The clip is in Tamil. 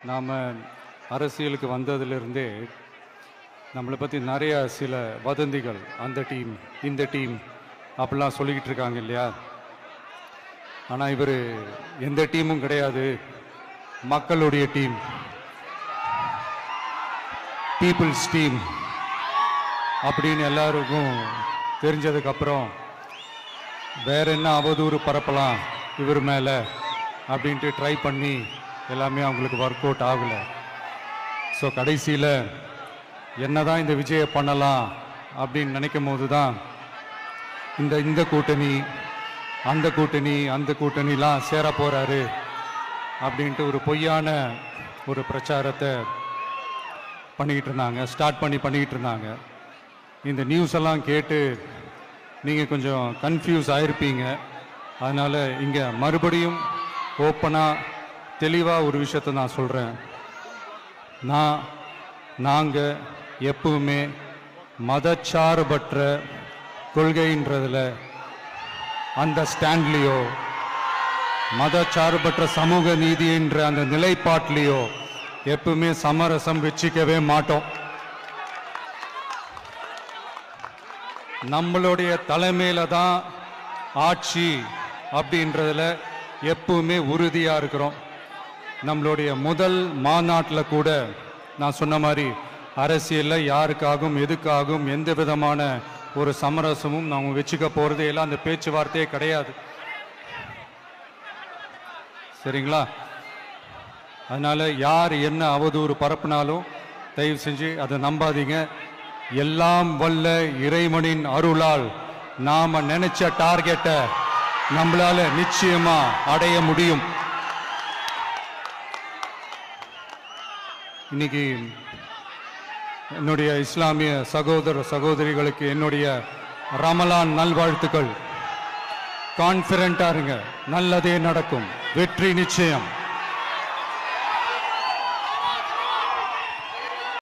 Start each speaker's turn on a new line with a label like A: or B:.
A: நாம் அரசியலுக்கு வந்ததிலிருந்தே நம்மளை பற்றி நிறைய சில வதந்திகள், அந்த டீம் இந்த டீம் அப்படிலாம் சொல்லிக்கிட்டு இருக்காங்க இல்லையா. ஆனால் இவர் எந்த டீமும் கிடையாது, மக்களுடைய டீம், பீப்புள்ஸ் டீம் அப்படின்னு எல்லாருக்கும் தெரிஞ்சதுக்கப்புறம் வேற என்ன அவதூறு பரப்பலாம் இவர் மேலே அப்படின்ட்டு ட்ரை பண்ணி எல்லாமே அவங்களுக்கு ஒர்க் அவுட் ஆகலை. ஸோ கடைசியில் என்ன தான் இந்த விஜயை பண்ணலாம் அப்படின்னு நினைக்கும் போது தான் இந்த கூட்டணி அந்த கூட்டணிலாம் சேர போகிறாரு அப்படின்ட்டு ஒரு பொய்யான ஒரு பிரச்சாரத்தை பண்ணிக்கிட்டு இருந்தாங்க. இந்த நியூஸ் எல்லாம் கேட்டு நீங்கள் கொஞ்சம் கன்ஃபியூஸ் ஆகிருப்பீங்க. அதனால் இங்கே மறுபடியும் ஓப்பனாக தெளிவாக ஒரு விஷயத்தை நான் சொல்கிறேன். நாங்கள் எப்பவுமே மதச்சார்பற்ற கொள்கைன்றதில், அந்த ஸ்டாண்ட்லேயோ, மதச்சார்பற்ற சமூக நீதின்ற அந்த நிலைப்பாட்டிலையோ எப்பவுமே சமரசம் வச்சிக்கவே மாட்டோம். நம்மளுடைய தலைமையில தான் ஆட்சி அப்படின்றதுல எப்பவுமே உறுதியாக இருக்கிறோம். நம்மளுடைய முதல் மாநாட்டில் கூட நான் சொன்ன மாதிரி அரசியலில் யாருக்காகவும் எதுக்காகவும் எந்த விதமான ஒரு சமரசமும் நாம் வச்சுக்க போகிறதே எல்லாம் அந்த பேச்சுவார்த்தையே கிடையாது. சரிங்களா? அதனால் யார் என்ன அவதூறு பரப்புனாலும் தயவு செஞ்சு அதை நம்பாதீங்க. எல்லாம் வல்ல இறைவனின் அருளால் நாம் நினைச்ச டார்கெட்டை நம்மளால நிச்சயமா அடைய முடியும். இன்னைக்கு என்னுடைய இஸ்லாமிய சகோதர சகோதரிகளுக்கு என்னுடைய ரமலான் நல்வாழ்த்துக்கள். கான்ஃபிடென்ட்டா இருங்க, நல்லதே நடக்கும், வெற்றி நிச்சயம்.